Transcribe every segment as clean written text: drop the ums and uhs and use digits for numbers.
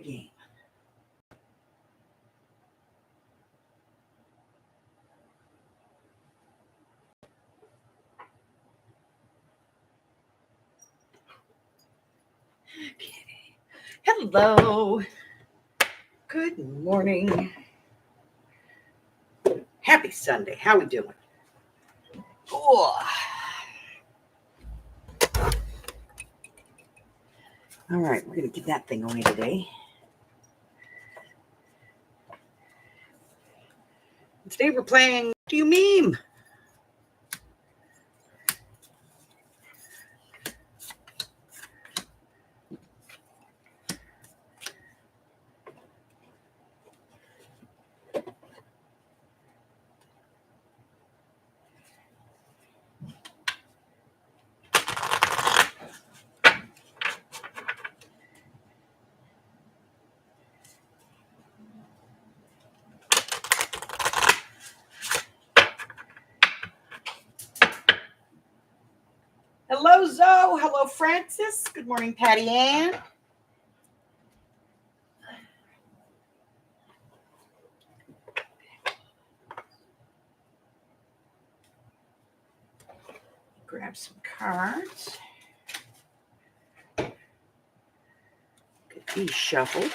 game. Okay. Hello. Good morning. Happy Sunday. How we doing? Oh. All right, we're going to get that thing away today. Today we're playing What Do You Meme? Hello, Zoe. Hello, Francis. Good morning, Patty Ann. Grab some cards. Get these shuffled.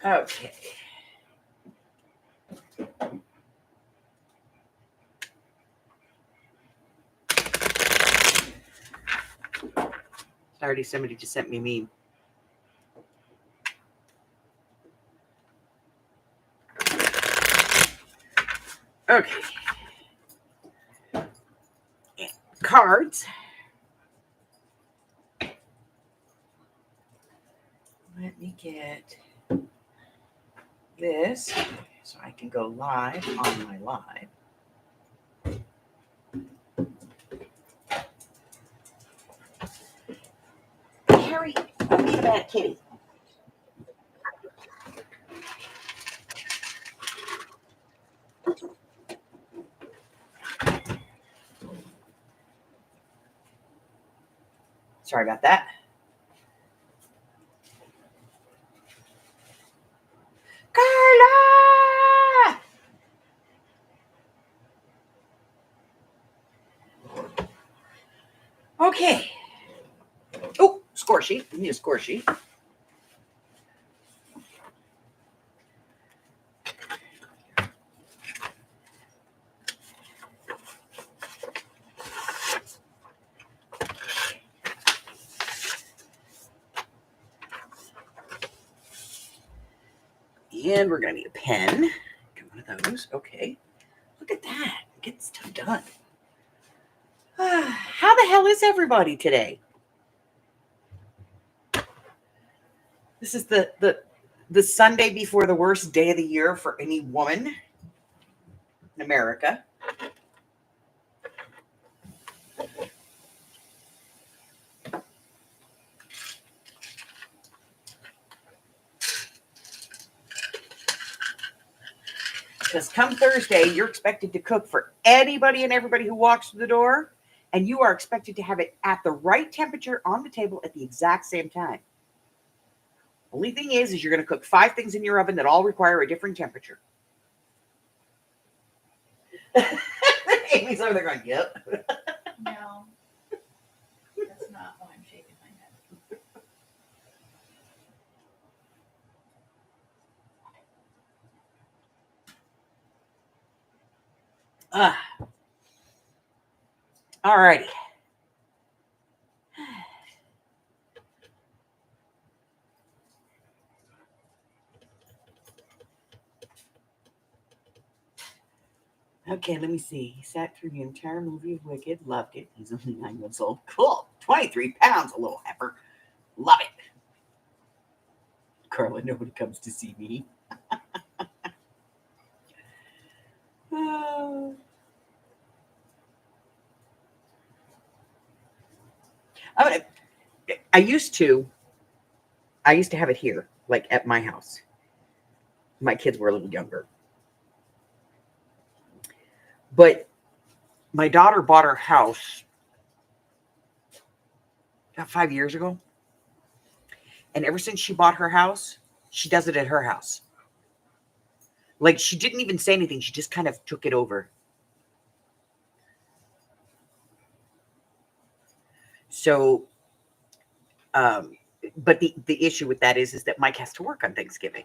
Okay. Already somebody just sent me a meme. Okay. Cards. Let me get this so I can go live on my live. Harry, be the bad kitty. Sorry about that. Carla! Okay. Oh, score sheet. Give me a score sheet. And we're going to need a pen. Get one of those. Okay. Look at that. Get stuff done. How the hell is everybody today? This is the Sunday before the worst day of the year for any woman in America. Because come Thursday, you're expected to cook for anybody and everybody who walks through the door, and you are expected to have it at the right temperature on the table at the exact same time. Only thing is you're going to cook 5 things in your oven that all require a different temperature. Amy's over there going, yep. No, that's not why I'm shaking my head. All righty. Okay, let me see. He sat through the entire movie of Wicked. Loved it. He's only 9 months old. Cool. 23 pounds, a little heifer. Love it. Carla, nobody comes to see me. Oh. I used to have it here, like at my house. My kids were a little younger. But my daughter bought her house about 5 years ago. And ever since she bought her house, she does it at her house. Like, she didn't even say anything. She just kind of took it over. So, but the issue with that is that Mike has to work on Thanksgiving.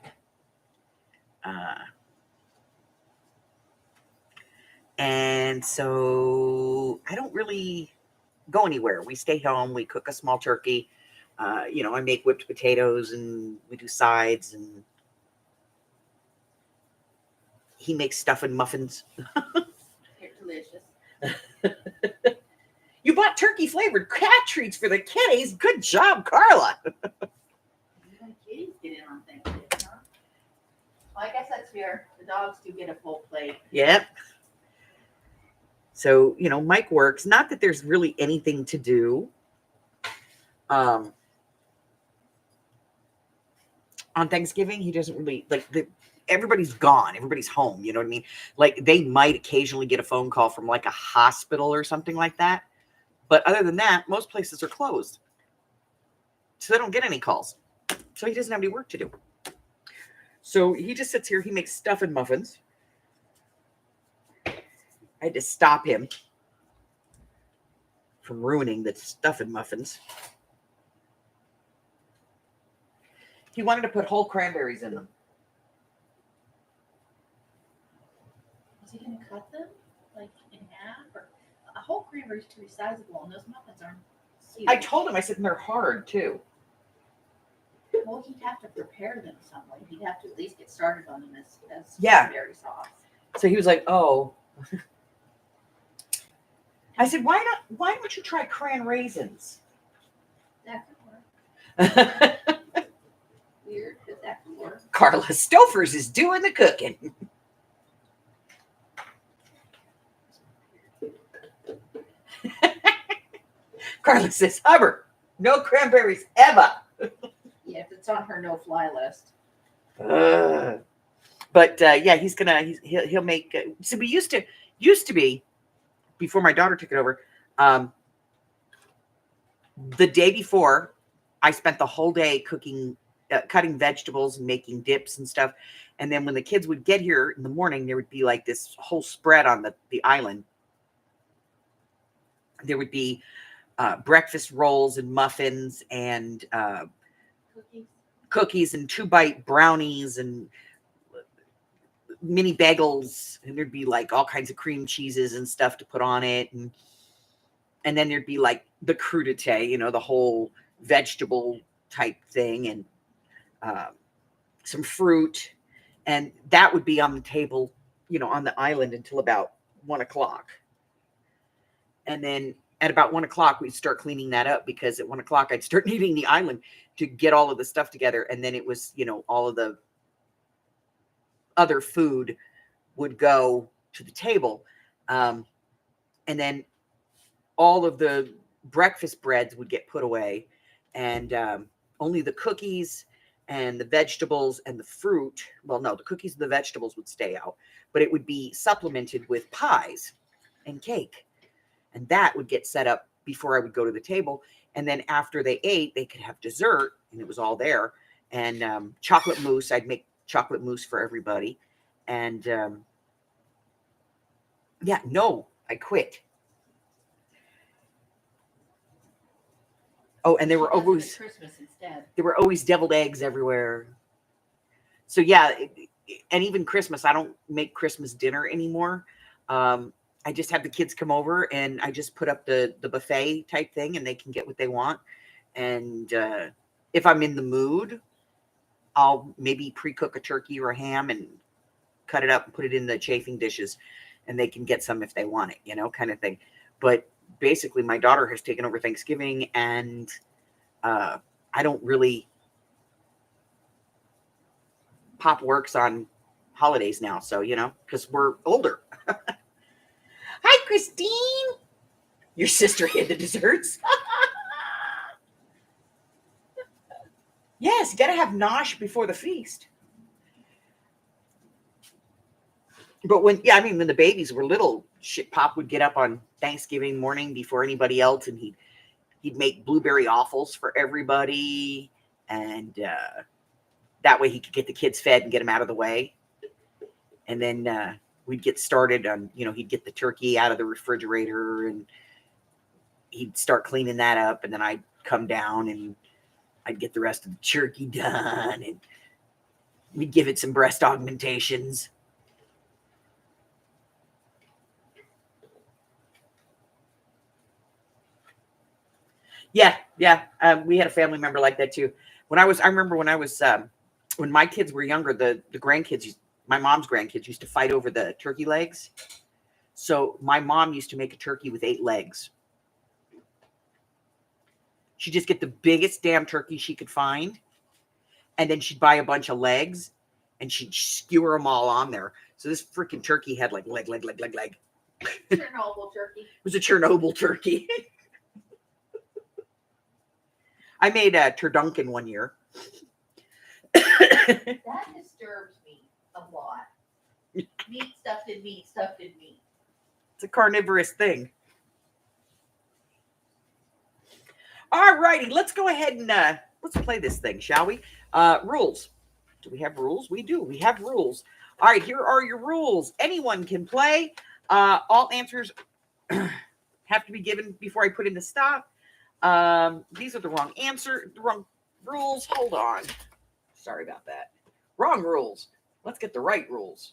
And so I don't really go anywhere. We stay home. We cook a small turkey. I make whipped potatoes and we do sides, and he makes stuff and muffins. They're delicious. You bought turkey flavored cat treats for the kitties. Good job, Carla. Even kitties get in on Thanksgiving, huh? Well, I guess that's fair. The dogs do get a full plate. Yep. So, Mike works. Not that there's really anything to do. On Thanksgiving, he doesn't really everybody's gone. Everybody's home. You know what I mean? Like, they might occasionally get a phone call from like a hospital or something like that. But other than that, most places are closed. So they don't get any calls. So he doesn't have any work to do. So he just sits here. He makes stuff and muffins. I had to stop him from ruining the stuff and muffins. He wanted to put whole cranberries in them. Was he going to cut them like in half? Or a whole cranberry is too sizable, and those muffins aren't sealed. I told him, I said, they're hard too. Well, he'd have to prepare them some way. He'd have to at least get started on them as Yeah. cranberry sauce. So he was like, oh. I said, why don't you try cran raisins? That could work. Weird, but that could work. Carla Stofers is doing the cooking. Carla says, Hubbard, no cranberries ever. Yeah, if it's on her no-fly list. But yeah, he'll make. So we used to be, before my daughter took it over. The day before, I spent the whole day cooking, cutting vegetables and making dips and stuff. And then when the kids would get here in the morning, there would be like this whole spread on the island. There would be breakfast rolls and muffins and cookies and 2-bite brownies and mini bagels, and there'd be like all kinds of cream cheeses and stuff to put on it, and then there'd be like the crudité, the whole vegetable type thing, and some fruit, and that would be on the table, on the island until about 1:00. And then at about 1:00, we'd start cleaning that up, because at 1:00, I'd start needing the island to get all of the stuff together. And then it was, all of the other food would go to the table. And then all of the breakfast breads would get put away. And only the cookies and the vegetables and the fruit, well, no, the cookies and the vegetables would stay out. But it would be supplemented with pies and cake. And that would get set up before I would go to the table. And then after they ate, they could have dessert, and it was all there. And chocolate mousse. I'd make chocolate mousse for everybody. And I quit. Oh, and there were always Christmas instead. There were always deviled eggs everywhere. So yeah, and even Christmas, I don't make Christmas dinner anymore. I just have the kids come over, and I just put up the buffet type thing, and they can get what they want. And if I'm in the mood, I'll maybe pre-cook a turkey or a ham and cut it up and put it in the chafing dishes, and they can get some if they want it, kind of thing. But basically, my daughter has taken over Thanksgiving, and I don't really Pop works on holidays now, so because we're older. Hi, Christine. Your sister hid the desserts. Yes, you gotta have nosh before the feast. But when the babies were little, Pop would get up on Thanksgiving morning before anybody else, and he'd make blueberry offals for everybody, and that way he could get the kids fed and get them out of the way. And then we'd get started on, he'd get the turkey out of the refrigerator, and he'd start cleaning that up, and then I'd come down and I'd get the rest of the turkey done, and we'd give it some breast augmentations. Yeah. We had a family member like that too. I remember when my kids were younger, the grandkids, my mom's grandkids used to fight over the turkey legs. So my mom used to make a turkey with 8 legs. She'd just get the biggest damn turkey she could find, and then she'd buy a bunch of legs, and she'd skewer them all on there. So this freaking turkey had like leg. Chernobyl turkey. It was a Chernobyl turkey. I made a turduncan one year. That disturbs me a lot. Meat stuffed in meat. It's a carnivorous thing. All righty, let's go ahead and let's play this thing, shall we? Rules. Do we have rules? We do. We have rules. All right, here are your rules. Anyone can play. All answers have to be given before I put in the stop. These are the wrong rules. Hold on. Sorry about that. Wrong rules. Let's get the right rules.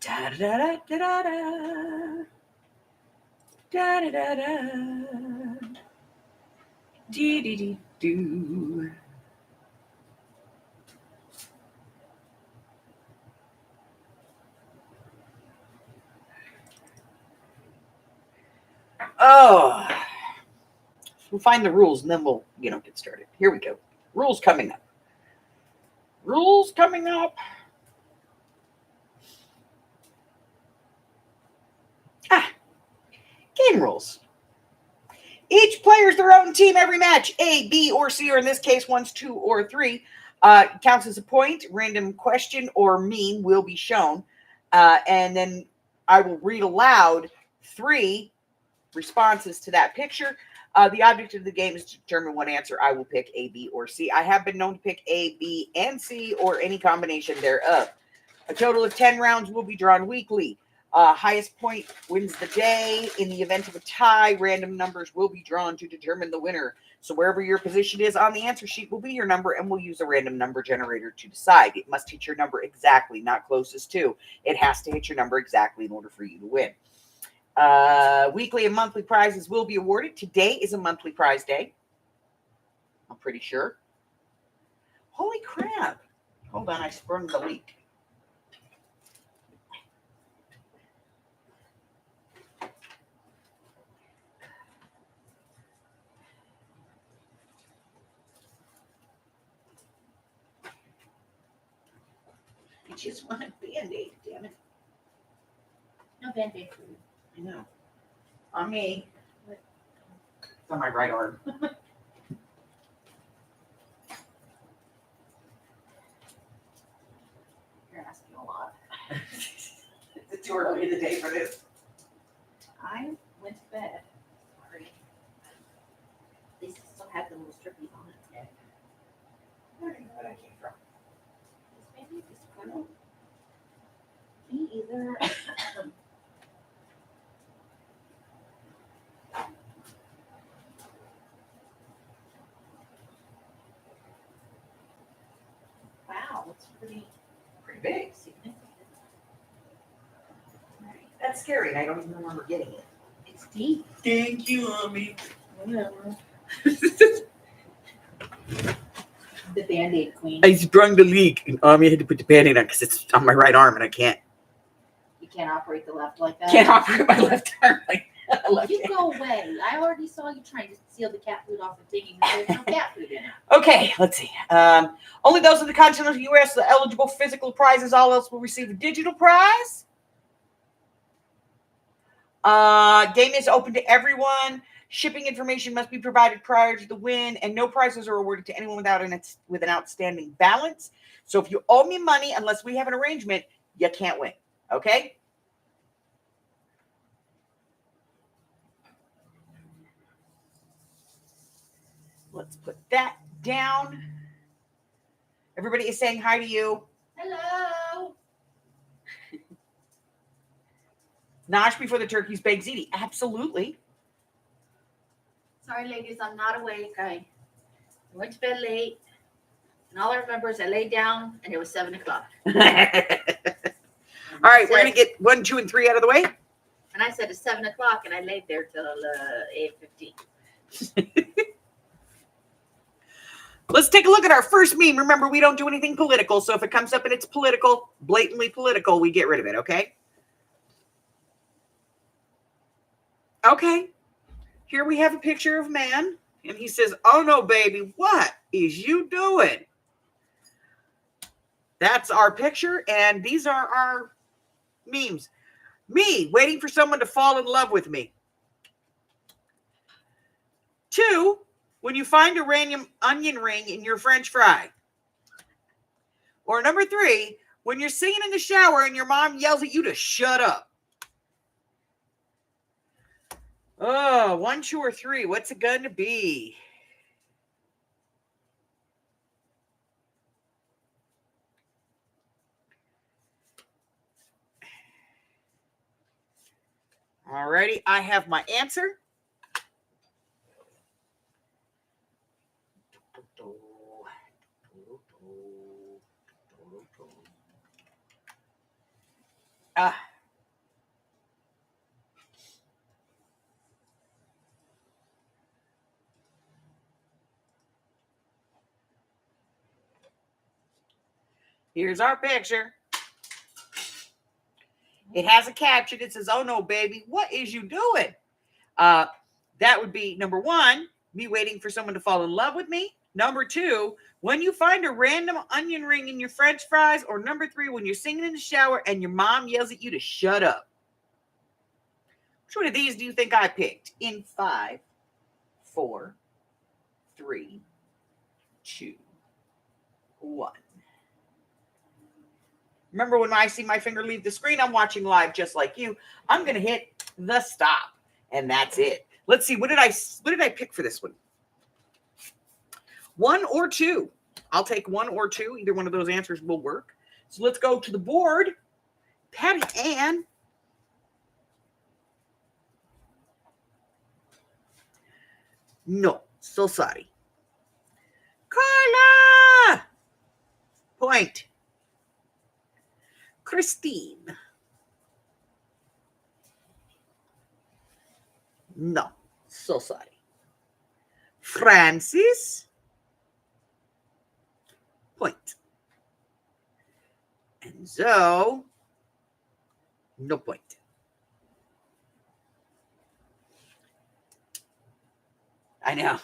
Da da da da da da da da da da dee dee dee doo. Oh, we'll find the rules and then we'll get started. Here we go. Rules coming up. Game rules. Each player is their own team every match. A, B, or C, or in this case, 1, 2, or 3. Counts as a point. Random question or meme will be shown. And then I will read aloud 3 responses to that picture. The object of the game is to determine what answer I will pick, A, B, or C. I have been known to pick A, B, and C, or any combination thereof. A total of 10 rounds will be drawn weekly. Highest point wins the day. In the event of a tie, random numbers will be drawn to determine the winner. So wherever your position is on the answer sheet will be your number, and we'll use a random number generator to decide. It must hit your number exactly, not closest to. It has to hit your number exactly in order for you to win. Weekly and monthly prizes will be awarded. Today is a monthly prize day. I'm pretty sure. Holy crap. Hold on, I sprung the leak. I just want a Band-Aid, damn it. No Band-Aid. I know. On me. It's on my right arm. You're asking a lot. It's too early in the day for this. I went to bed. Sorry. At least I still had the little strippies on it. I don't even know where that came from. This maybe this kernel. Me either. pretty big. significant. That's scary, and I don't even remember getting it. It's deep. Thank you, Mommy. Whatever. The Band-Aid queen. I sprung the leak, and Mommy had to put the Band-Aid on because it's on my right arm, and I can't. You can't operate the left like that. Can't operate my left arm like left You hand. go away. I already saw you trying to steal the cat food off the thing. There's no cat food in it. Okay, let's see. Only those in the continental U.S. are eligible for physical prizes. All else will receive a digital prize. Game is open to everyone. Shipping information must be provided prior to the win, and no prizes are awarded to anyone with an outstanding balance. So if you owe me money, unless we have an arrangement, you can't win. Okay? Let's put that down. Everybody is saying hi to you. Hello. Nosh before the turkey's baked ziti. Absolutely. Sorry, ladies, I'm not awake. I went to bed late, and all I remember is I laid down, and it was 7 o'clock. All right, we're going to get 1, 2, and 3 out of the way. And I said it's 7 o'clock, and I laid there till 8:15. Let's take a look at our first meme. Remember, we don't do anything political, so if it comes up and it's political, blatantly political, we get rid of it, okay? Okay. Here we have a picture of man, and he says, "Oh no, baby, what is you doing?" That's our picture, and these are our memes. Me, waiting for someone to fall in love with me. 2, when you find a random onion ring in your French fry. Or number 3, when you're singing in the shower and your mom yells at you to shut up. Oh, 1, 2, or 3. What's it going to be? Alrighty, I have my answer. Here's our picture. It has a caption. It says, "Oh no, baby, what is you doing?" That would be number 1, me waiting for someone to fall in love with me. Number 2, when you find a random onion ring in your French fries. Or number 3, when you're singing in the shower and your mom yells at you to shut up. Which one of these do you think I picked? In 5, 4, 3, 2, 1. Remember, when I see my finger leave the screen, I'm watching live just like you. I'm going to hit the stop, and that's it. Let's see. What did I pick for this one? 1 or 2. I'll take 1 or 2. Either one of those answers will work. So let's go to the board. Patty Ann. No, so sorry. Carla. Point. Christine. No, so sorry. Francis. Point. And Zoe. No point. I know.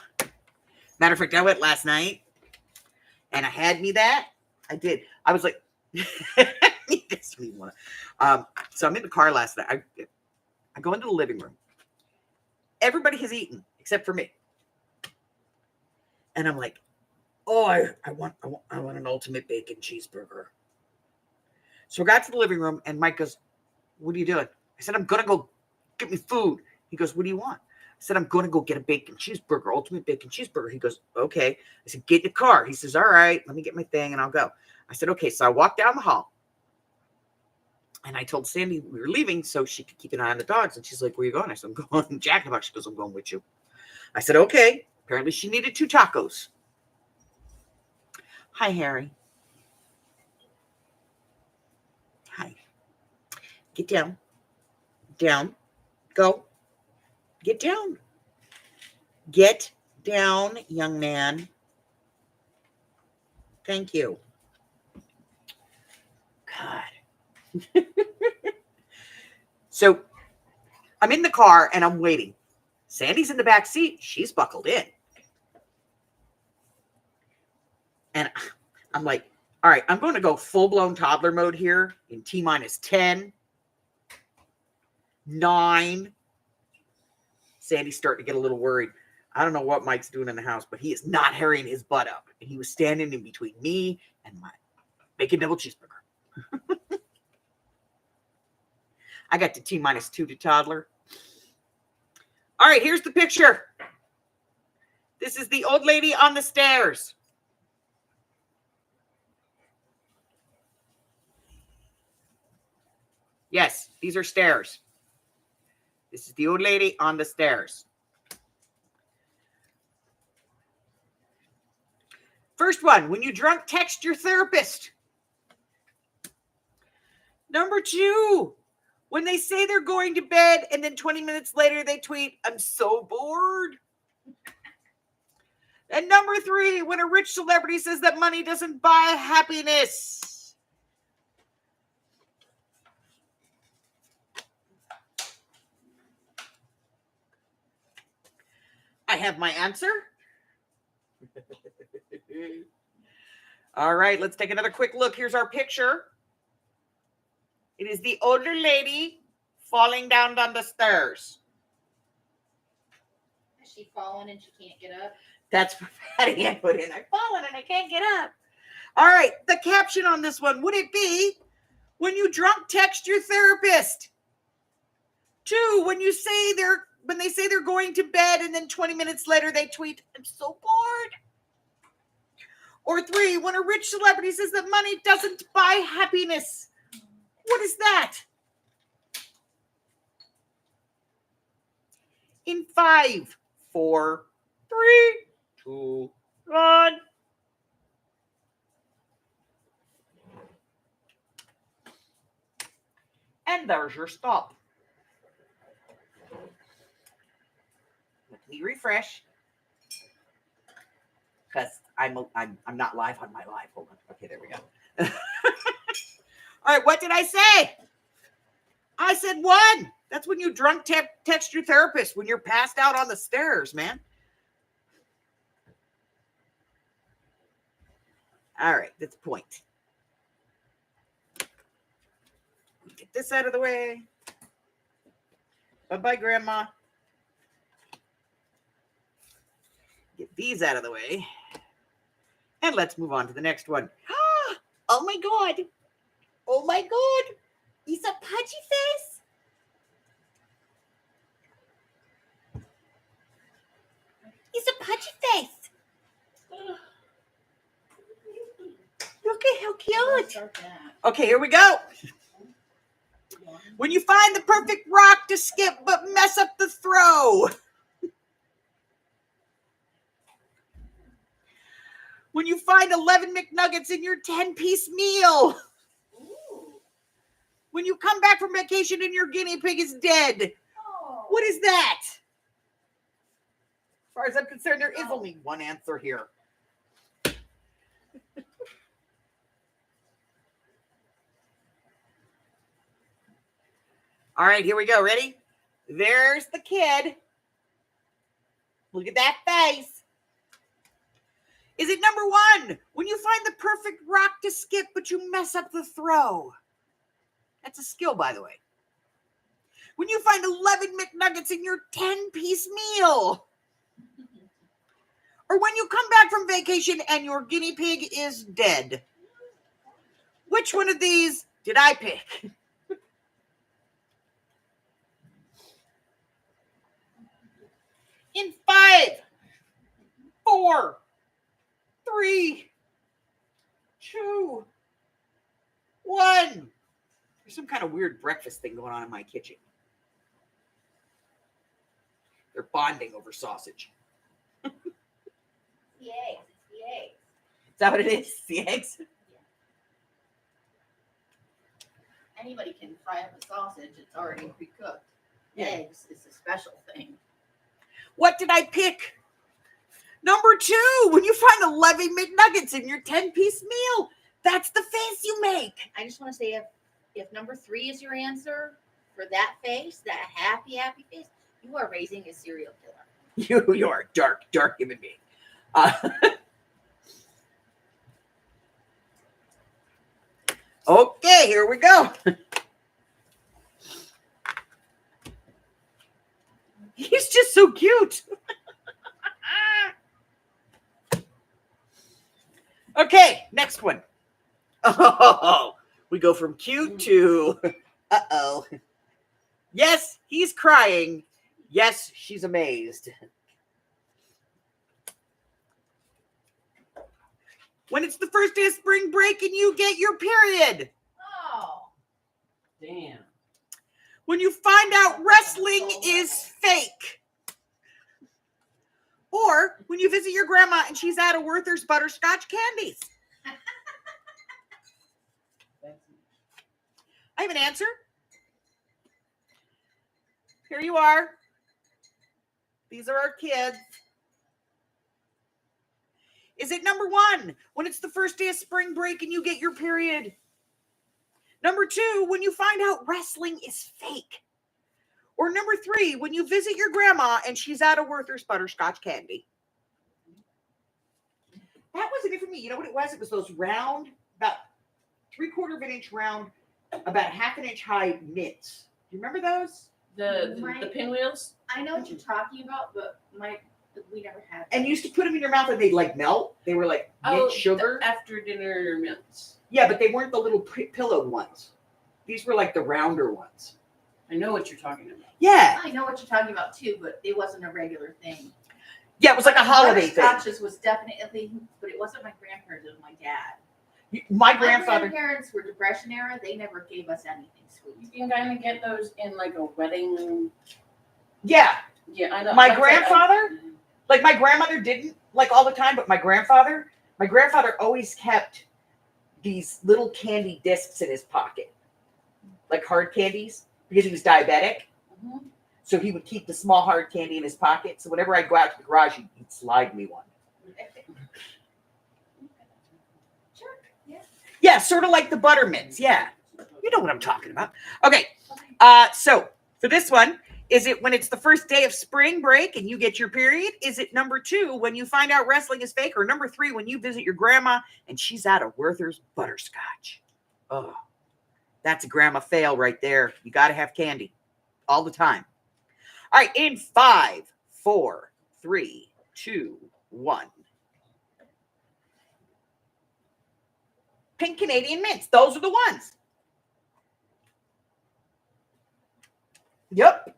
Matter of fact, I went last night and I had me that. I did. I was like, so I'm in the car last night. I go into the living room. Everybody has eaten except for me. And I'm like, oh, I want an ultimate bacon cheeseburger. So I got to the living room and Mike goes, "What are you doing?" I said, "I'm going to go get me food." He goes, "What do you want?" I said, "I'm going to go get a bacon cheeseburger, ultimate bacon cheeseburger." He goes, "Okay." I said, "Get in the car." He says, "All right, let me get my thing and I'll go." I said, "Okay." So I walked down the hall and I told Sandy we were leaving so she could keep an eye on the dogs. And she's like, "Where are you going?" I said, "I'm going to Jack in the Box." She goes, "I'm going with you." I said, "Okay." Apparently she needed 2 tacos. Hi, Harry. Get down. Down. Go. Get down. Get down, young man. Thank you. God. So I'm in the car and I'm waiting. Sandy's in the back seat. She's buckled in. And I'm like, all right, I'm going to go full-blown toddler mode here in T-minus 10, 9. Sandy's starting to get a little worried. I don't know what Mike's doing in the house, but he is not hurrying his butt up. And he was standing in between me and my bacon double cheeseburger. I got to T-minus 2 to toddler. All right, here's the picture. This is the old lady on the stairs. Yes, these are stairs. This is the old lady on the stairs. First one, when you drunk, text your therapist. Number 2, when they say they're going to bed and then 20 minutes later they tweet, I'm so bored. And number 3, when a rich celebrity says that money doesn't buy happiness. I have my answer. All right, let's take another quick look. Here's our picture. It is the older lady falling down the stairs. Has she fallen and she can't get up? That's what Patty Ann put in. I've fallen and I can't get up. All right, the caption on this one, would it be, when you drunk, text your therapist? 2, when they say they're going to bed and then 20 minutes later they tweet, I'm so bored. Or 3, when a rich celebrity says that money doesn't buy happiness. What is that? In 5, 4, 3, 2, 1. And there's your stop. Let me refresh. Because I'm not live on my live. Hold on. Okay, there we go. All right, what did I say? I said 1. That's when you drunk text your therapist, when you're passed out on the stairs, man. All right, that's a point. Get this out of the way. Bye-bye, Grandma. Get these out of the way. And let's move on to the next one. Oh, my God. Oh, my God. It's a pudgy face. It's a pudgy face. Look at how cute. Okay, here we go. When you find the perfect rock to skip but mess up the throw. When you find 11 McNuggets in your 10-piece meal. Ooh. When you come back from vacation and your guinea pig is dead. Oh. What is that? As far as I'm concerned, there is only one answer here. All right, here we go. Ready? There's the kid. Look at that face. Is it number 1? When you find the perfect rock to skip, but you mess up the throw. That's a skill, by the way. When you find 11 McNuggets in your 10-piece meal. Or when you come back from vacation and your guinea pig is dead. Which one of these did I pick? In 5, 4, 3, 2, 1. There's some kind of weird breakfast thing going on in my kitchen. They're bonding over sausage. The eggs. It's the eggs. Is that what it is? The eggs? anybody can fry up a sausage. It's already pre-cooked. Yeah. Eggs is a special thing. What did I pick? Number 2, when you find 11 McNuggets in your 10-piece meal, that's the face you make. I just want to say if number 3 is your answer for that face, that happy face, you are raising a serial killer. You are a dark human being. Okay, here we go. He's just so cute. Okay, next one. Oh, we go from cute to uh-oh. Yes, he's crying. Yes, she's amazed. When it's the first day of spring break and you get your period. Oh. Damn. When you find out wrestling is fake. Or when you visit your grandma and she's out of Werther's butterscotch candies. I have an answer. Here you are. These are our kids. Is it number 1, when it's the first day of spring break and you get your period? Number 2, when you find out wrestling is fake? Or number 3, when you visit your grandma and she's out of Werther's butterscotch candy? That wasn't it for me. You know what it was? It was those round, about 3/4 of an inch round, about 1/2 inch high mitts. Do you remember those? The pinwheels? I know what you're talking about, but we never had. And you used to put them in your mouth and they'd like melt. They were like mint sugar. The after dinner mints. Yeah, but they weren't the little pillowed ones. These were like the rounder ones. I know what you're talking about. Yeah. I know what you're talking about too, but it wasn't a regular thing. Yeah, it was like a holiday thing. Butterscotches was definitely, but it wasn't my grandparents, it was my dad. My My grandfather. grandparents were Depression era. They never gave us anything sweet. You can kind of get those in like a wedding. Yeah. Yeah, I know. My Like that, grandfather? Like my grandmother didn't like all the time, but my grandfather always kept these little candy discs in his pocket, like hard candies, because he was diabetic. Mhm. So he would keep the small hard candy in his pocket. So whenever I'd go out to the garage, he'd slide me one. Sure. Yeah. Yeah, sort of like the buttermints. Yeah. You know what I'm talking about. Okay. So for this one, is it when it's the first day of spring break and you get your period? Is it number 2, when you find out wrestling is fake? Or number 3, when you visit your grandma and she's out of Werther's butterscotch? Oh, that's a grandma fail right there. You got to have candy all the time. All right, in 5, 4, 3, 2, 1. Pink Canadian mints. Those are the ones. Yep.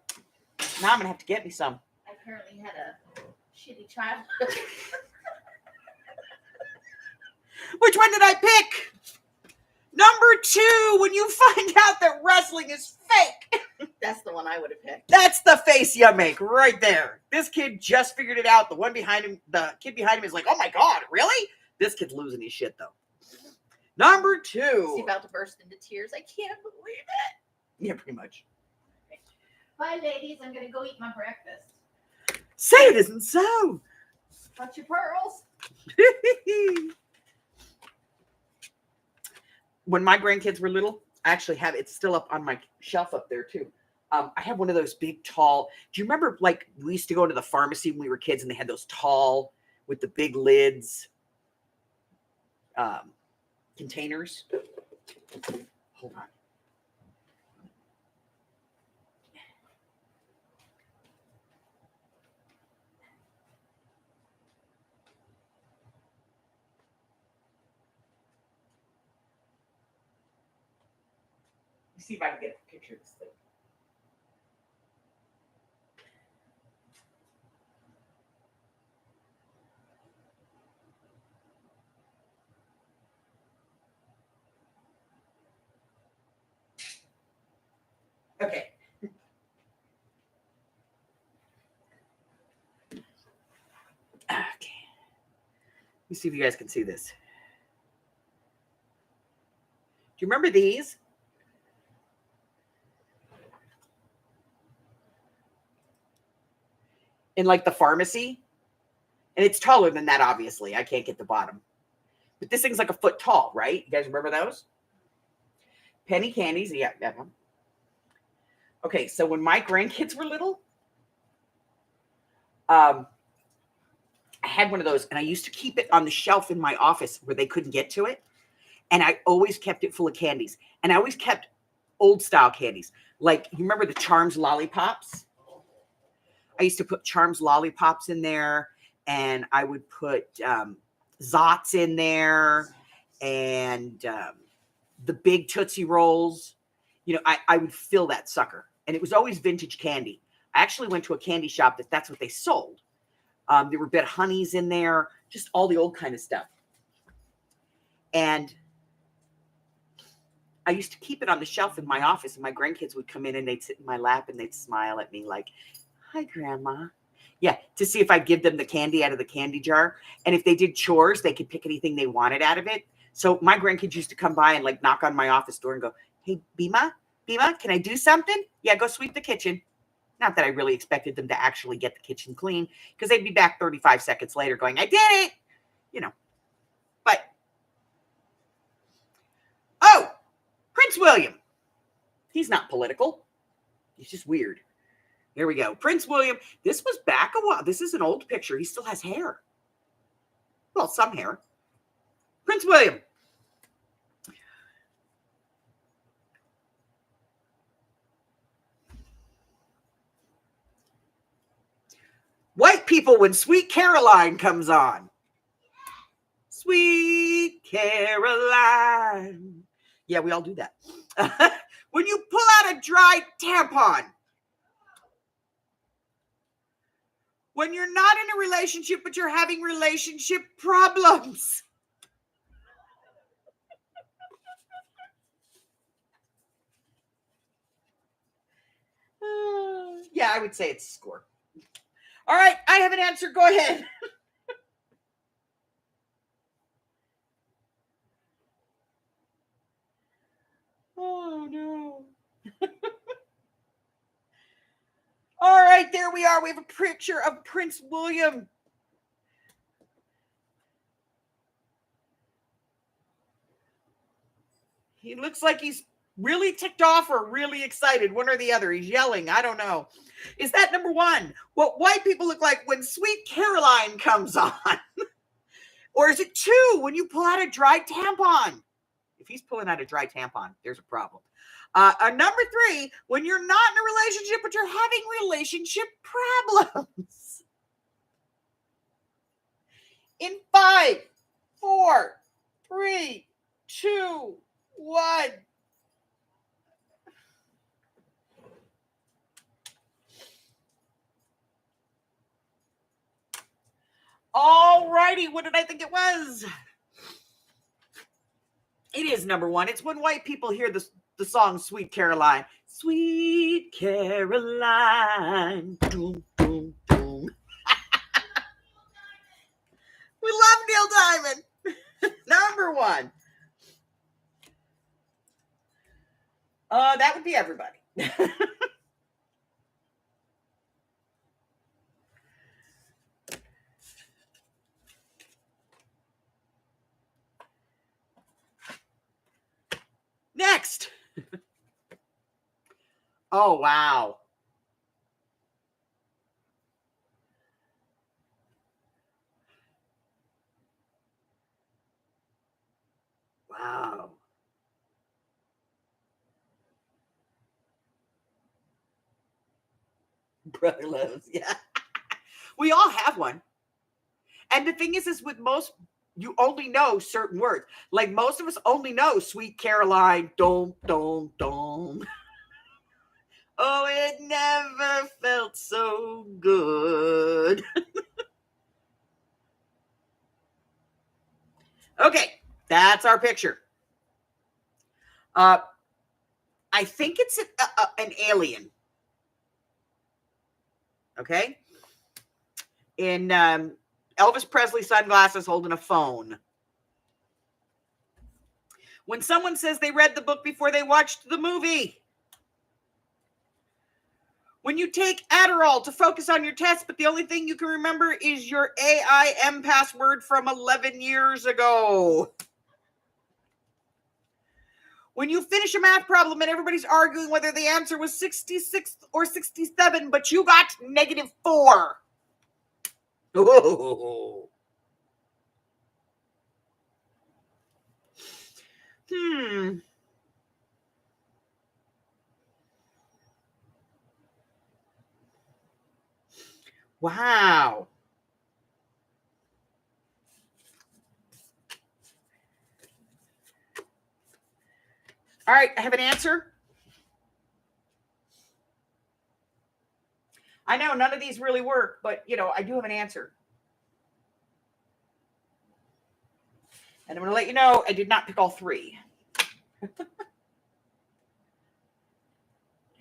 Now I'm going to have to get me some. I apparently had a shitty childhood. Which one did I pick? Number 2, when you find out that wrestling is fake. That's the one I would have picked. That's the face you make right there. This kid just figured it out. The one behind him, the kid behind him is like, oh my God, really? This kid's losing his shit though. Number 2. Is he about to burst into tears? I can't believe it. Yeah, pretty much. Bye, ladies. I'm going to go eat my breakfast. Say it isn't so. Watch your pearls. When my grandkids were little, I actually have it's still up on my shelf up there too. I have one of those big, tall. Do you remember, like, we used to go to the pharmacy when we were kids, and they had those tall with the big lids containers? Hold on. See if I can get a picture of this thing. Okay. Okay. Let me see if you guys can see this. Do you remember these? in like the pharmacy. And it's taller than that, obviously. I can't get the bottom. But this thing's like a foot tall, right? You guys remember those? Penny candies. Yeah. Okay, so when my grandkids were little, I had one of those, and I used to keep it on the shelf in my office where they couldn't get to it. And I always kept it full of candies. And I always kept old style candies. Like, you remember the Charms lollipops? I used to put Charms lollipops in there, and I would put Zots in there, and the big Tootsie Rolls. You know, I would fill that sucker. And it was always vintage candy. I actually went to a candy shop that's what they sold. There were bit honeys in there, just all the old kind of stuff. And I used to keep it on the shelf in my office, and my grandkids would come in and they'd sit in my lap and they'd smile at me like, "Hi, Grandma." Yeah, to see if I'd give them the candy out of the candy jar. And if they did chores, they could pick anything they wanted out of it. So my grandkids used to come by and like knock on my office door and go, "Hey, Bima, can I do something?" "Yeah, go sweep the kitchen." Not that I really expected them to actually get the kitchen clean, because they'd be back 35 seconds later going, "I did it." You know, but, oh, Prince William. He's not political. He's just weird. Here we go. Prince William. This was back a while. This is an old picture. He still has hair. Well, some hair. Prince William. White people when Sweet Caroline comes on. Sweet Caroline. Yeah, we all do that. When you pull out a dry tampon. When you're not in a relationship, but you're having relationship problems. Yeah, I would say it's a score. All right, I have an answer. Go ahead. Oh, no. All right, there we are. We have a picture of Prince William. He looks like he's really ticked off or really excited, one or the other. He's yelling. I don't know. Is that number one? What white people look like when Sweet Caroline comes on? Or is it two, when you pull out a dry tampon? If he's pulling out a dry tampon, there's a problem. Number three, when you're not in a relationship, but you're having relationship problems. In 5, 4, 3, 2, 1. All righty, what did I think it was? It is number one. It's when white people hear the song Sweet Caroline. Sweet Caroline. Boom, boom, boom. We love Neil Diamond. Number one. That would be everybody. Next. Oh, wow. Wow. Brother loves, yeah. We all have one. And the thing is with most, you only know certain words. Like most of us only know Sweet Caroline, dom, dom, dom. Oh, it never felt so good. Okay, that's our picture. I think it's an alien. Okay? In Elvis Presley sunglasses holding a phone. When someone says they read the book before they watched the movie. When you take Adderall to focus on your test, but the only thing you can remember is your AIM password from 11 years ago. When you finish a math problem and everybody's arguing whether the answer was 66 or 67, but you got -4. Oh. Wow. All right, I have an answer. I know none of these really work, but I do have an answer. And I'm going to let you know I did not pick all 3. I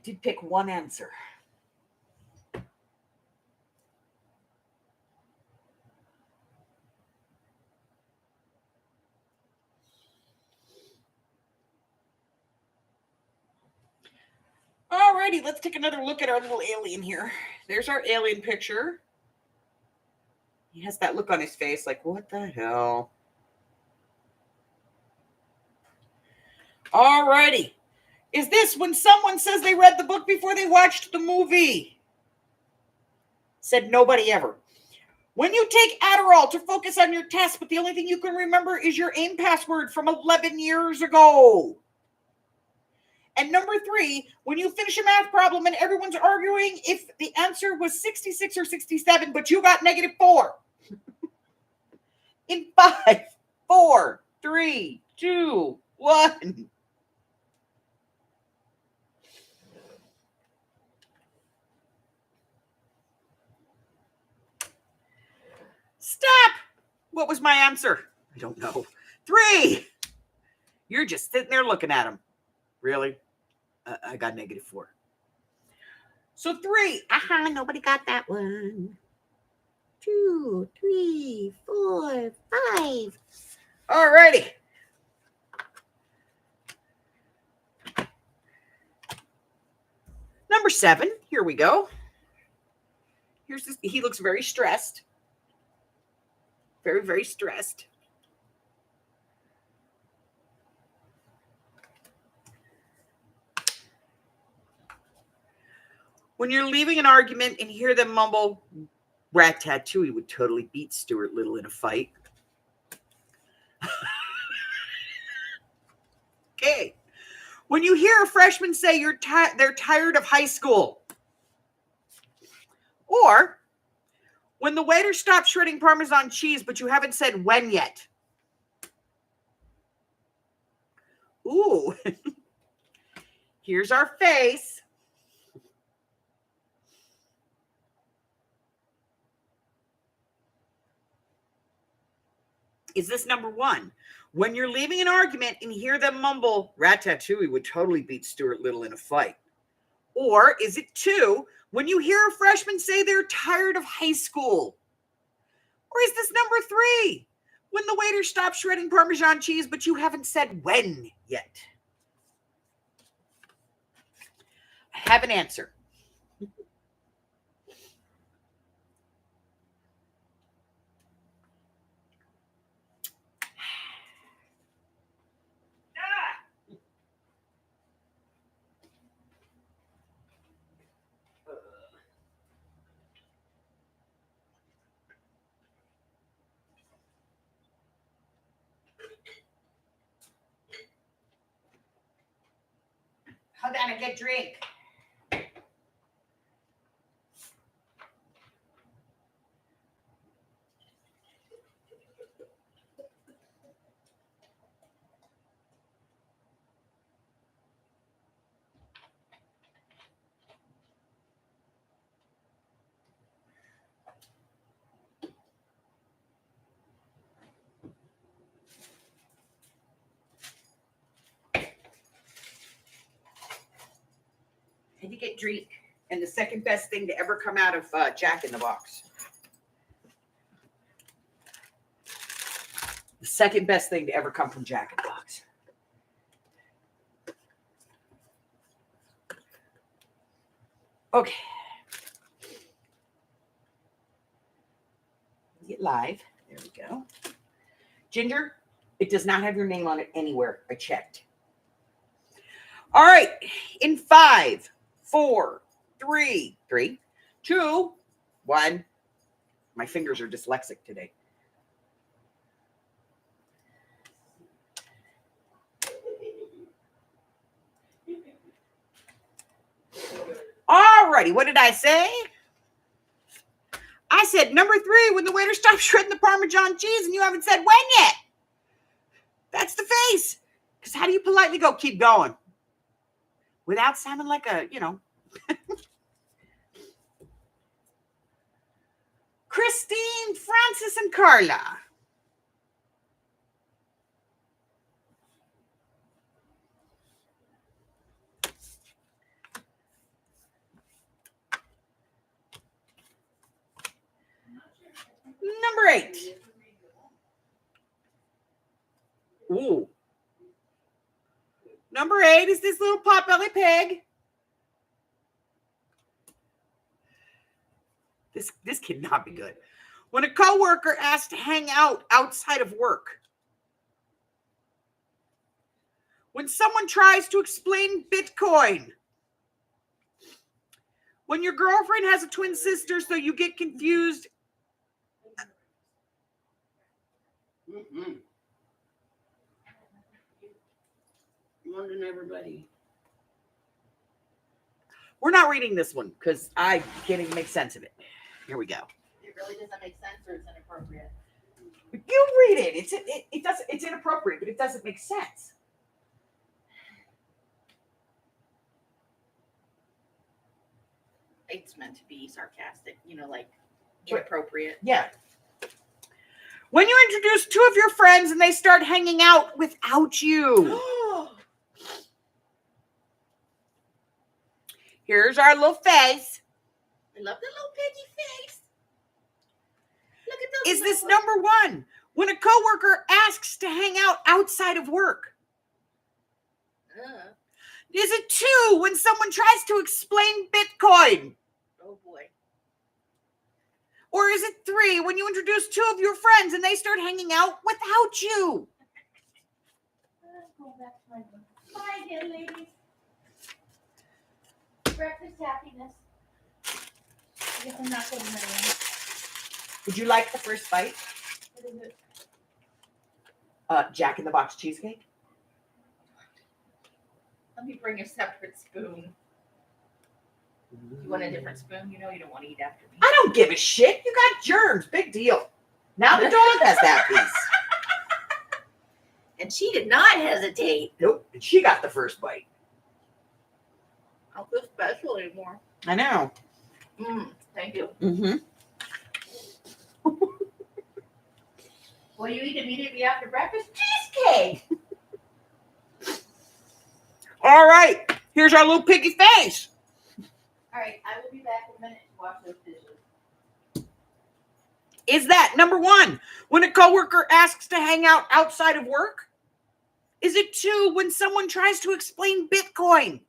did pick one answer. Alrighty, let's take another look at our little alien here. There's our alien picture. He has that look on his face like, what the hell? Alrighty. Is this when someone says they read the book before they watched the movie? Said nobody ever. When you take Adderall to focus on your test, but the only thing you can remember is your AIM password from 11 years ago. And number 3, when you finish a math problem and everyone's arguing if the answer was 66 or 67, but you got -4. In 5, 4, 3, 2, 1. Stop! What was my answer? I don't know. 3. You're just sitting there looking at him. Really? I got -4. So 3. Nobody got that one. 2, 3, 4, 5. Alrighty. Number 7. Here we go. Here's this. He looks very stressed. Very, very stressed. When you're leaving an argument and hear them mumble, Rat-tat-too, would totally beat Stuart Little in a fight. Okay. When you hear a freshman say they're tired of high school. Or when the waiter stops shredding Parmesan cheese, but you haven't said when yet. Ooh. Here's our face. Is this number 1? When you're leaving an argument and hear them mumble, Rat-tat-too, would totally beat Stuart Little in a fight. Or is it 2? When you hear a freshman say they're tired of high school. Or is this number 3? When the waiter stops shredding Parmesan cheese, but you haven't said when yet. I have an answer. Hold on, I get drink. And you get drink. And the second best thing to ever come out of Jack in the Box. The second best thing to ever come from Jack in the Box. Okay. Get live. There we go. Ginger, it does not have your name on it anywhere. I checked. All right. In 5, 4, 3, 2, 1. My fingers are dyslexic today. All righty. What did I say? I said number 3, when the waiter stops shredding the Parmesan cheese and you haven't said when yet. That's the face. Because how do you politely go, keep going? Without sounding like a, Christine, Francis, and Carla. Number 8. Ooh. Number 8 is this little potbelly pig. This cannot be good. When a coworker asks to hang out outside of work. When someone tries to explain Bitcoin. When your girlfriend has a twin sister, so you get confused. Mm-hmm. London, everybody. We're not reading this one because I can't even make sense of it. Here we go. It really doesn't make sense, or it's inappropriate. You read it. It's inappropriate, but it doesn't make sense. It's meant to be sarcastic, like inappropriate. Yeah. When you introduce 2 of your friends and they start hanging out without you. Here's our little face. I love the little piggy face. Look at those. Is this number 1? When a coworker asks to hang out outside of work. Is it 2 when someone tries to explain Bitcoin? Oh boy. Or is it 3 when you introduce 2 of your friends and they start hanging out without you? Go back to my room. Bye again, ladies. Breakfast happiness. I guess I'm not going to my room. Would you like the first bite? What is it? Jack in the Box cheesecake. Let me bring a separate spoon. You want a different spoon? You don't want to eat after me. I don't give a shit. You got germs. Big deal. Now the dog has that piece. And she did not hesitate. Nope. And she got the first bite. I don't feel special anymore. I know. Thank you. Mm-hmm. Will you eat immediately after breakfast? Cheesecake! All right. Here's our little piggy face. All right, I will be back in a minute to wash those dishes. Is that number 1 when a coworker asks to hang out outside of work? Is it 2 when someone tries to explain Bitcoin?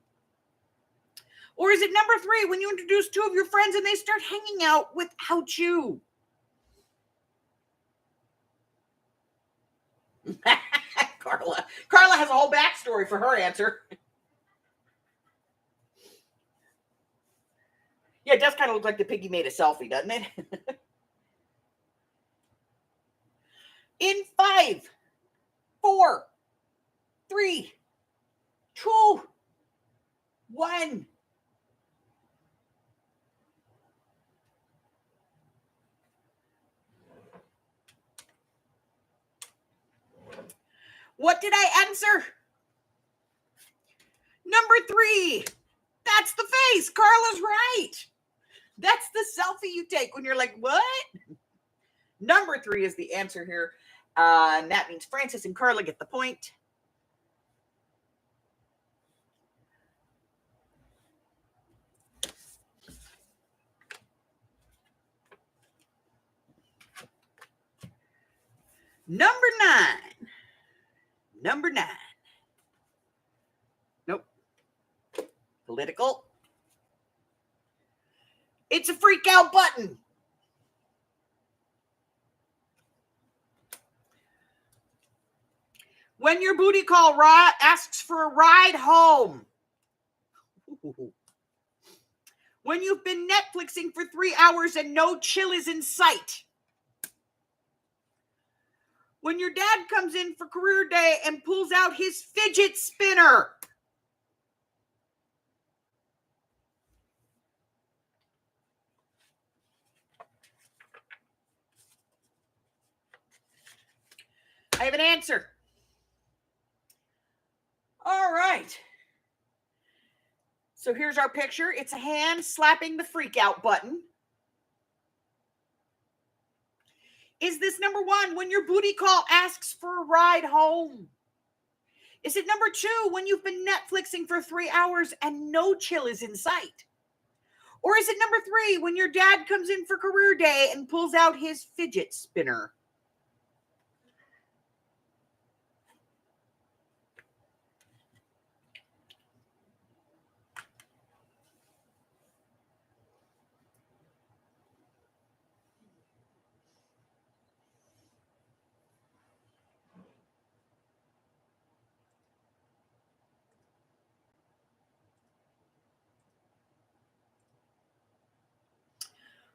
Or is it number 3 when you introduce 2 of your friends and they start hanging out without you? Carla has a whole backstory for her answer. Yeah, it does kind of look like the piggy made a selfie, doesn't it? In 5, 4, 3, 2, 1. What did I answer? Number 3. That's the face. Carla's right. That's the selfie you take when you're like, what? Number 3 is the answer here. And that means Francis and Carla get the point. Number 9. Nope. Political. It's a freak out button. When your booty call asks for a ride home. When you've been Netflixing for 3 hours and no chill is in sight. When your dad comes in for career day and pulls out his fidget spinner. I have an answer. All right. So here's our picture. It's a hand slapping the freak out button. Is this number 1, when your booty call asks for a ride home? Is it number 2, when you've been Netflixing for 3 hours and no chill is in sight? Or is it number 3, when your dad comes in for career day and pulls out his fidget spinner?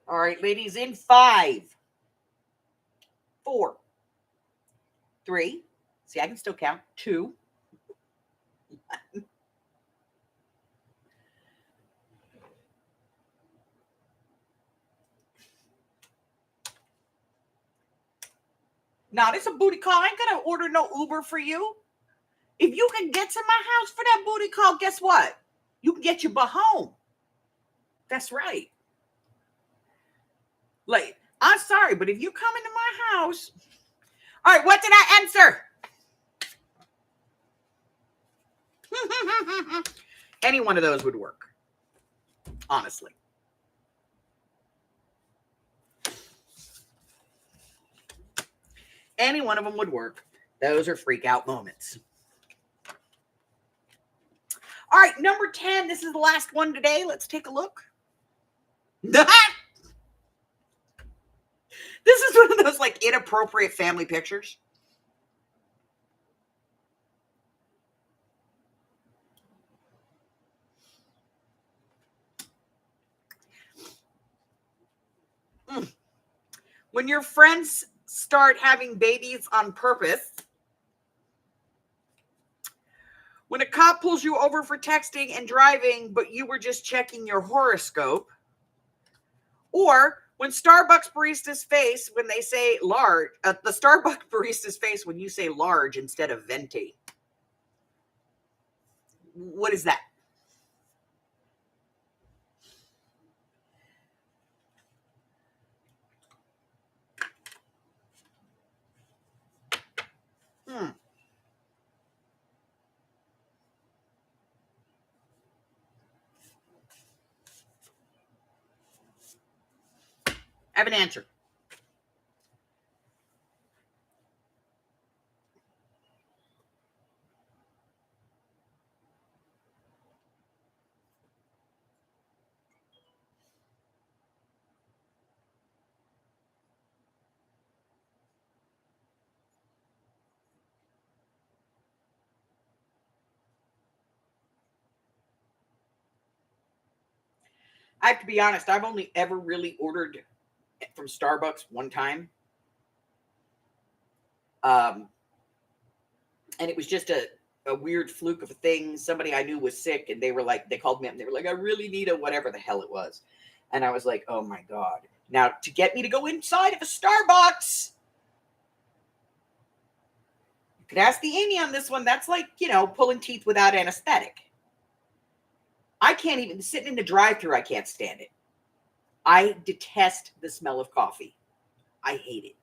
All right, ladies, in 5, 4, 3. See, I can still count. 2. 1. Now, this is a booty call. I ain't gonna order no Uber for you. If you can get to my house for that booty call, guess what? You can get your butt home. That's right. Like, I'm sorry, but if you come into my house, all right, what did I answer? Any one of those would work, honestly. Any one of them would work. Those are freak out moments. All right, number 10. This is the last one today. Let's take a look. This is one of those like inappropriate family pictures. When your friends start having babies on purpose. When a cop pulls you over for texting and driving, but you were just checking your horoscope. Or when Starbucks baristas face when they say large, the Starbucks baristas face when you say large instead of venti. What is that? I have an answer. I have to be honest, I've only ever really ordered from Starbucks one time. And it was just a weird fluke of a thing. Somebody I knew was sick and they called me up and they were like, I really need a whatever the hell it was. And I was like, oh my God. Now to get me to go inside of a Starbucks, you could ask the Amy on this one. That's like, pulling teeth without anesthetic. I can't even, sitting in the drive-thru, I can't stand it. I detest the smell of coffee. I hate it.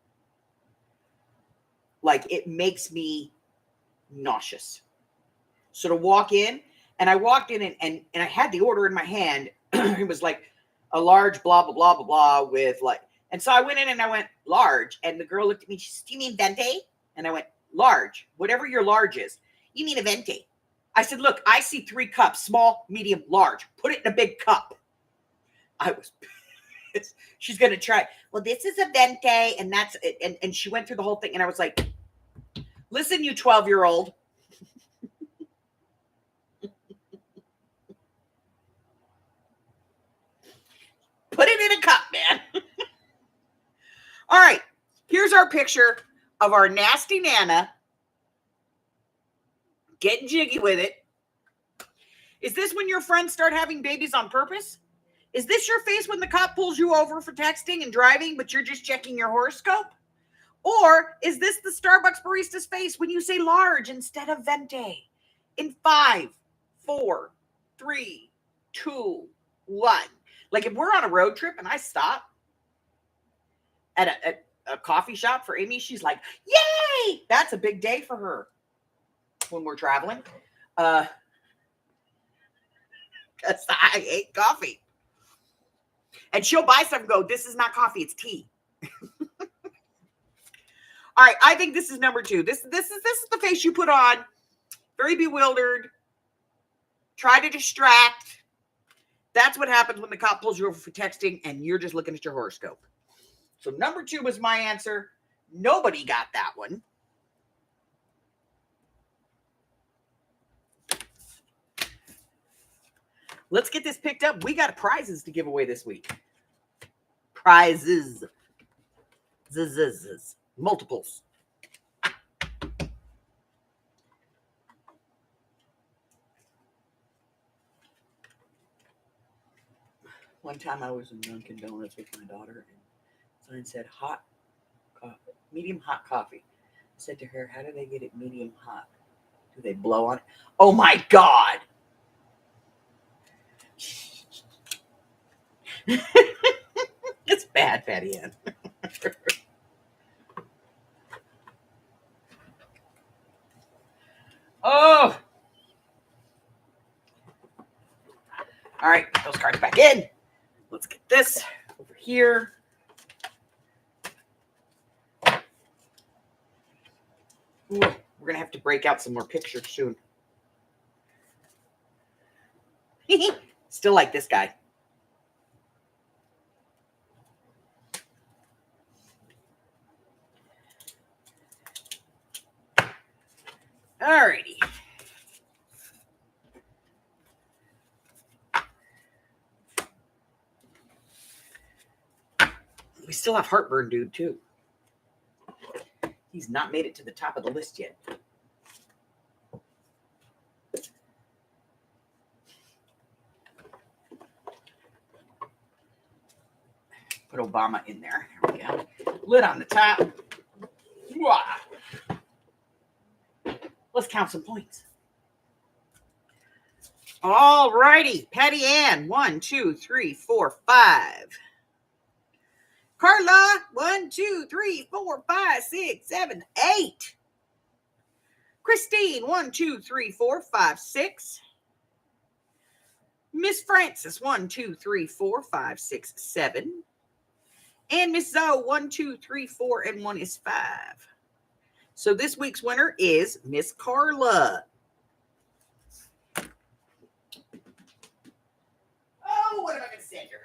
Like, it makes me nauseous. So to walk in, and I walked in and I had the order in my hand. It was like a large blah, blah, blah, blah, blah with like, and so I went in and I went large. And the girl looked at me, she said, do you mean venti? And I went, large, whatever your large is. You mean a venti? I said, look, I see 3 cups, small, medium, large. Put it in a big cup. I was She's going to try. Well, this is a venti, and that's it. And she went through the whole thing, and I was like, listen, you 12-year-old. Put it in a cup, man. All right. Here's our picture of our nasty Nana getting jiggy with it. Is this when your friends start having babies on purpose? Is this your face when the cop pulls you over for texting and driving, but you're just checking your horoscope? Or is this the Starbucks barista's face when you say large instead of venti? In 5, 4, 3, 2, 1. Like if we're on a road trip and I stop at a coffee shop for Amy, she's like, yay! That's a big day for her when we're traveling. Because I hate coffee. And she'll buy stuff and go, this is not coffee, it's tea. All right, I think this is number 2. This is the face you put on. Very bewildered. Try to distract. That's what happens when the cop pulls you over for texting and you're just looking at your horoscope. So number 2 was my answer. Nobody got that one. Let's get this picked up. We got prizes to give away this week. Prizes. Multiples. One time I was in Dunkin' Donuts with my daughter, and sign said hot coffee, medium hot coffee. I said to her, how do they get it medium hot? Do they blow on it? Oh my God. It's bad, Patty Ann. Oh. All right, put those cards back in. Let's get this over here. Ooh, we're going to have to break out some more pictures soon. Still like this guy. Alrighty. We still have Heartburn Dude, too. He's not made it to the top of the list yet. Put Obama in there. There we go. Lid on the top. Let's count some points. All righty. Patty Ann, 1, 2, 3, 4, 5. Carla, 1, 2, 3, 4, 5, 6, 7, 8. Christine, 1, 2, 3, 4, 5, 6. Miss Francis, 1, 2, 3, 4, 5, 6, 7. And Miss Zoe, 1, 2, 3, 4, and 1 is 5. So this week's winner is Miss Carla. Oh, what am I going to send her?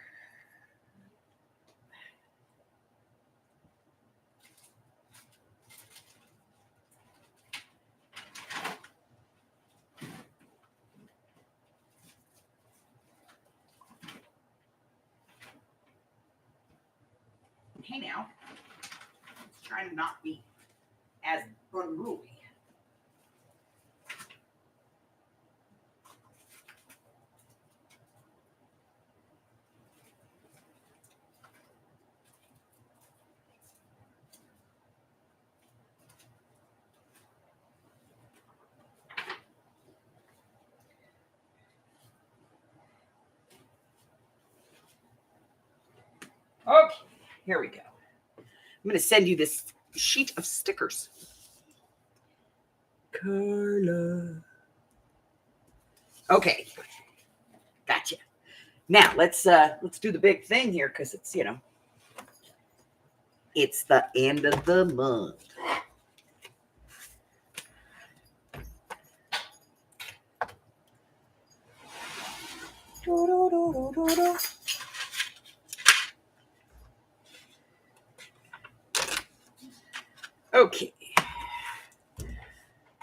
Hey now, trying to not be as unruly. Okay, here we go. I'm going to send you this sheet of stickers. Carla. Okay. Gotcha. Now let's do the big thing here because it's, it's the end of the month. Okay.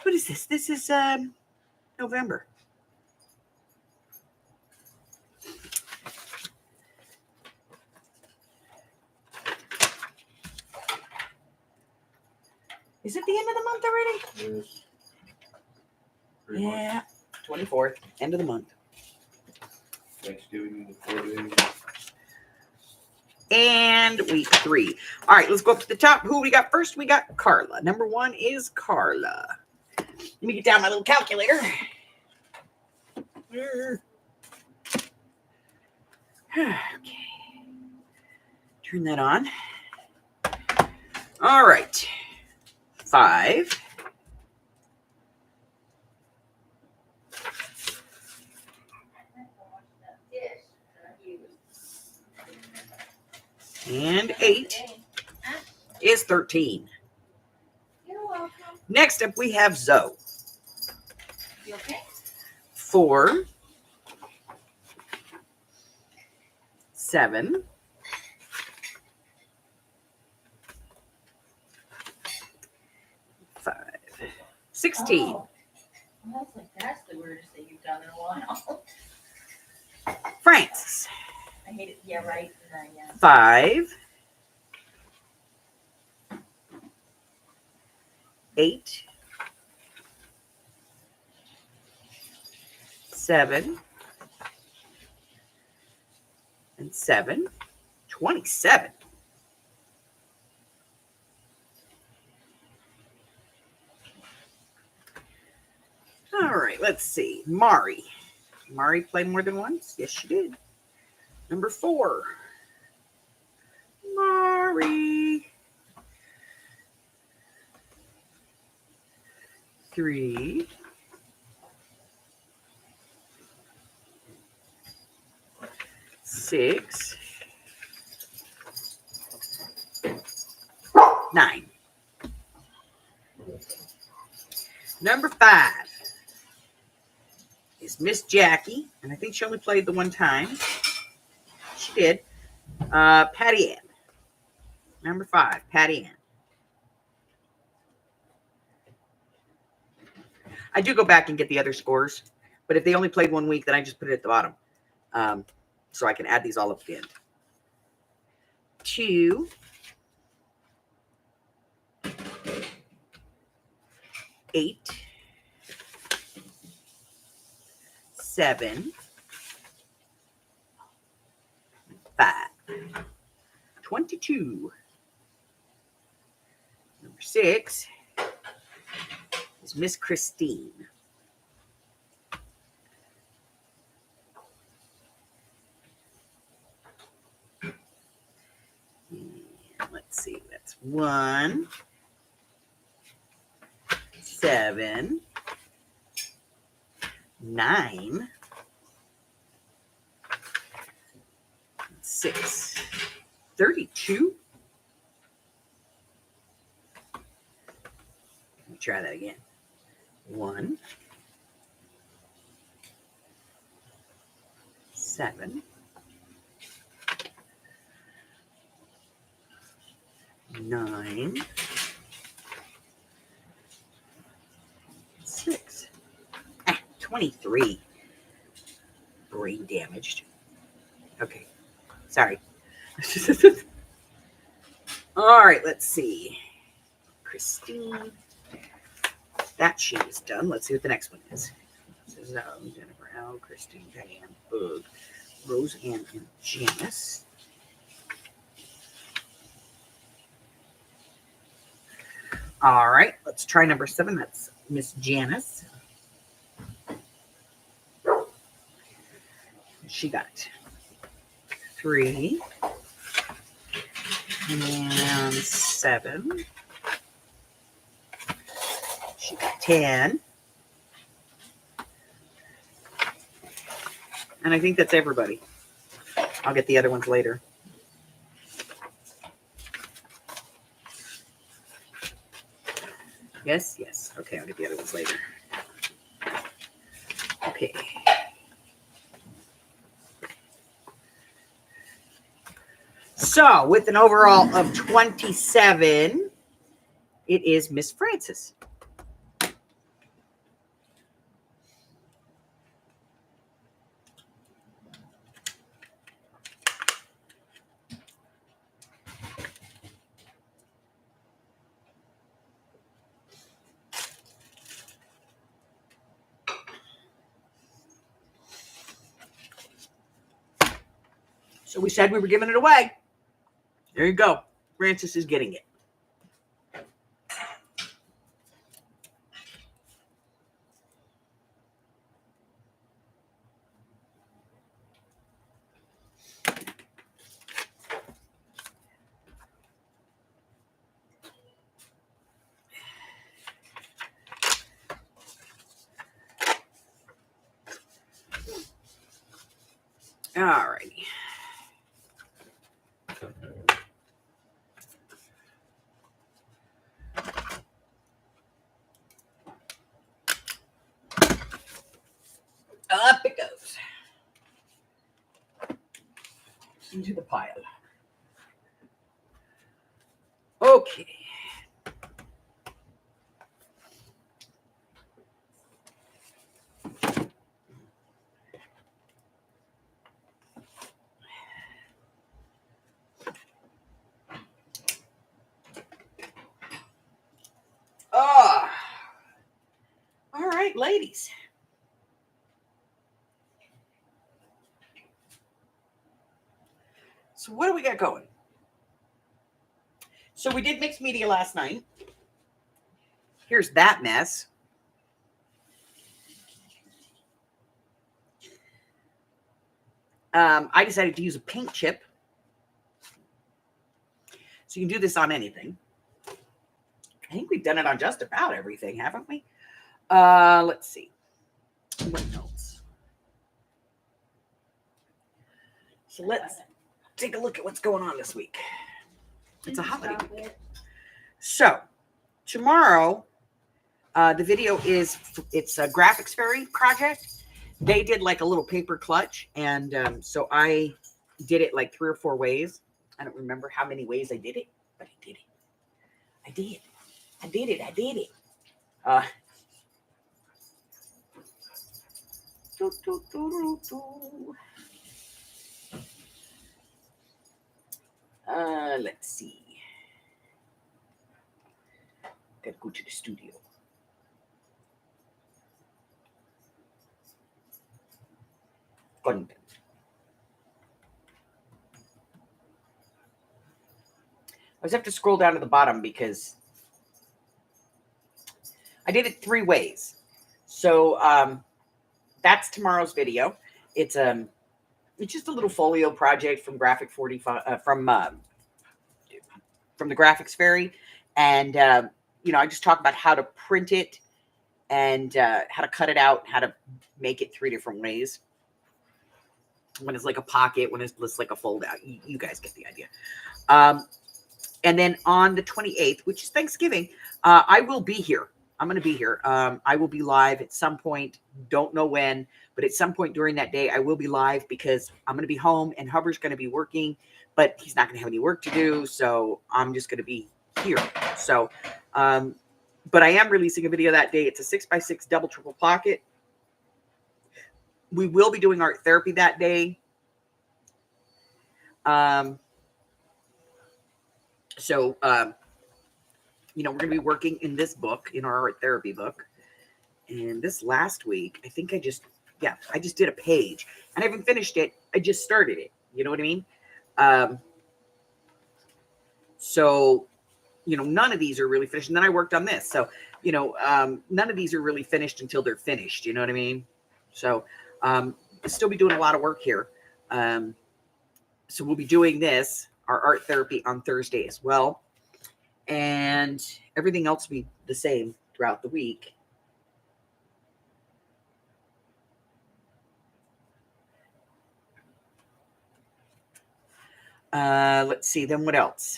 What is this? This is November. Is it the end of the month already? Yes. Pretty much. Yeah. 24th, end of the month. Thanksgiving in the 4 days. And week 3. All right, let's go up to the top. Who we got first? We got Carla. Number 1 is Carla. Let me get down my little calculator. Okay. Turn that on. All right. 5. And 8 is 13. You're welcome. Next up, we have Zoe. You okay? 4, 7, 5, 16. Oh. Well, that's the weirdest thing you've done in a while. Francis. I hate it. Yeah, right. Yeah. 5, 8, 7, and 7, 27. All right, let's see. Mari. Mari played more than once? Yes, she did. Number 4. Mari. 3. 6. 9. Number 5 is Miss Jackie, and I think she only played the one time. She did. Patty Ann. Number 5, Patty Ann. I do go back and get the other scores, but if they only played 1 week, then I just put it at the bottom, so I can add these all up at the end. 2, 8, 7, 5, 22. Number 6 is Miss Christine. And let's see, that's 1, 7, 9, 6, 32. Let me try that again. 1, 7, 9, 6. 23. Brain damaged. Okay. Sorry. All right, let's see. Christine. That sheet is done. Let's see what the next one is. This is Jennifer L., Christine, Diane, Bug, Roseanne, and Janice. All right, let's try number 7. That's Miss Janice. She got 3 and 7. She got 10. And I think that's everybody. I'll get the other ones later. Yes, yes. Okay, I'll get the other ones later. Okay. So, with an overall of 27, It is Miss Frances. So we said we were giving it away. There you go. Frances is getting it. All righty. Up it goes. Into the pile. Okay. Oh. All right, ladies. So what do we got going? So we did mixed media last night. Here's that mess. I decided to use a paint chip. So you can do this on anything. I think we've done it on just about everything, haven't we? Let's see. What else? So let's take a look at what's going on this week. It's a holiday week. So tomorrow, the video is, it's a graphics fairy project. They did like a little paper clutch. And so I did it like 3 or 4 ways. I don't remember how many ways I did it, but I did it. I did. I did it. I did it. Let's see. Gotta go to the studio. Funday. I just have to scroll down to the bottom because I did it 3 ways. So that's tomorrow's video. It's just a little folio project from Graphic 45 from the Graphics Fairy, and I just talk about how to print it and how to cut it out, how to make it 3 different ways. When it's like a pocket, when it's just like a fold out. You guys get the idea. And then on the 28th, which is Thanksgiving, I will be here. I'm going to be here. I will be live at some point. Don't know when, but at some point during that day, I will be live because I'm going to be home and Hubbard's going to be working, but he's not going to have any work to do. So I'm just going to be here. So, but I am releasing a video that day. It's a 6x6 double triple pocket. We will be doing art therapy that day. So, we're going to be working in this book, in our art therapy book. And this last week, I think I just did a page. And I haven't finished it. I just started it. You know what I mean? So, none of these are really finished. And then I worked on this. So, none of these are really finished until they're finished. You know what I mean? So, I'll still be doing a lot of work here. So we'll be doing this, our art therapy, on Thursday as well. And everything else will be the same throughout the week. Let's see. Then what else?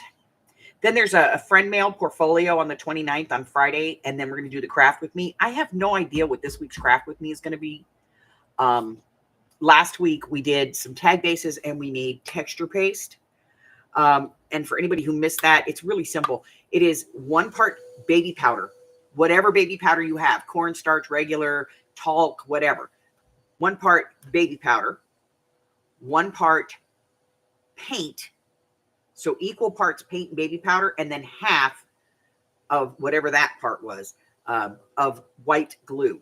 Then there's a friend mail portfolio on the 29th on Friday. And then we're going to do the craft with me. I have no idea what this week's craft with me is going to be. Last week we did some tag bases and we made texture paste. And for anybody who missed that, it's really simple. It is 1 part baby powder, whatever baby powder you have, cornstarch, regular, talc, whatever. 1 part baby powder, 1 part paint. So equal parts paint and baby powder, and then half of whatever that part was of white glue.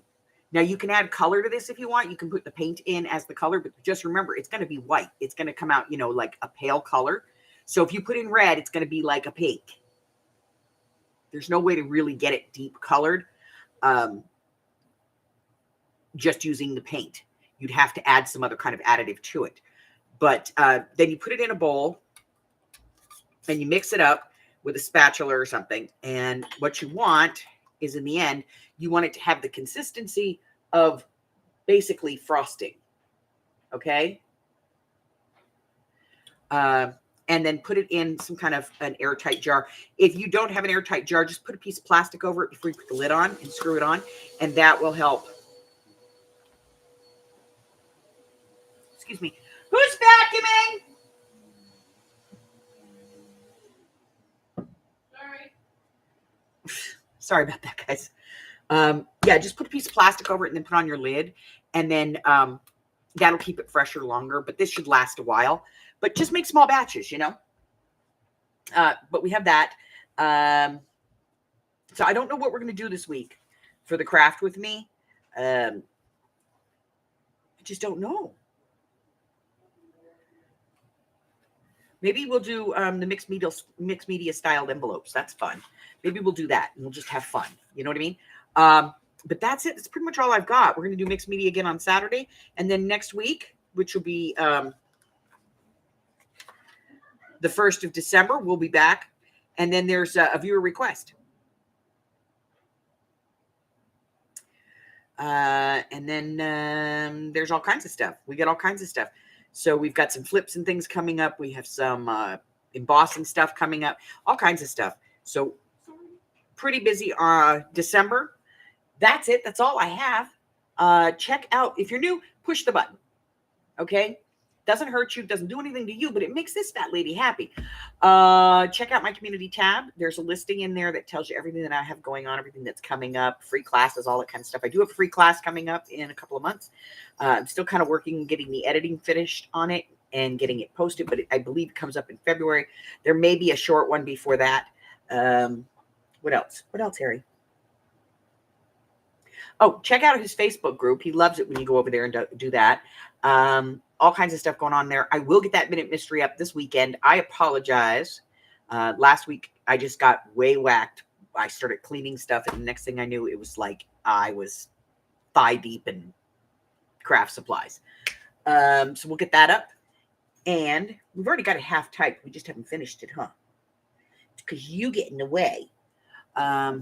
Now you can add color to this if you want. You can put the paint in as the color, but just remember it's going to be white. It's going to come out, like a pale color. So if you put in red, it's going to be like a pink. There's no way to really get it deep colored just using the paint. You'd have to add some other kind of additive to it. But then you put it in a bowl and you mix it up with a spatula or something. And what you want is, in the end, you want it to have the consistency of basically frosting. Okay? And then put it in some kind of an airtight jar. If you don't have an airtight jar, just put a piece of plastic over it before you put the lid on and screw it on. And that will help. Excuse me. Who's vacuuming? Sorry about that, guys. Yeah, just put a piece of plastic over it and then put on your lid. And then that'll keep it fresher longer. But this should last a while. But just make small batches, But we have that. So I don't know what we're going to do this week for the craft with me. I just don't know. Maybe we'll do the mixed media styled envelopes. That's fun. Maybe we'll do that and we'll just have fun. You know what I mean? But that's it. That's pretty much all I've got. We're going to do mixed media again on Saturday. And then next week, which will be the 1st of December, we'll be back. And then there's a viewer request. And then there's all kinds of stuff. We get all kinds of stuff. So we've got some flips and things coming up. We have some embossing stuff coming up. All kinds of stuff. So pretty busy December. That's it. That's all I have. Check out. If you're new, push the button. Okay? Doesn't hurt you, doesn't do anything to you, but it makes this fat lady happy. Check out my community tab. There's a listing in there that tells you everything that I have going on, everything that's coming up, free classes, all that kind of stuff. I do have a free class coming up in a couple of months. I'm still kind of working, getting the editing finished on it and getting it posted, but I believe it comes up in February. There may be a short one before that. What else? What else, Harry? Oh, check out his Facebook group. He loves it when you go over there and do that. All kinds of stuff going on there. I will get that Minute Mystery up this weekend. I apologize. Last week, I just got way whacked. I started cleaning stuff, and the next thing I knew, it was like I was thigh deep in craft supplies. So we'll get that up. And we've already got it half typed. We just haven't finished it, huh? Because you get in the way. I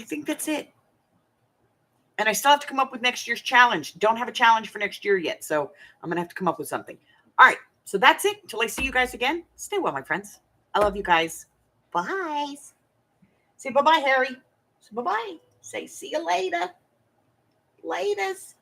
think that's it. And I still have to come up with next year's challenge. Don't have a challenge for next year yet. So I'm going to have to come up with something. All right. So that's it. Until I see you guys again. Stay well, my friends. I love you guys. Bye. Say bye-bye, Harry. Say bye-bye. Say see you later. Laters.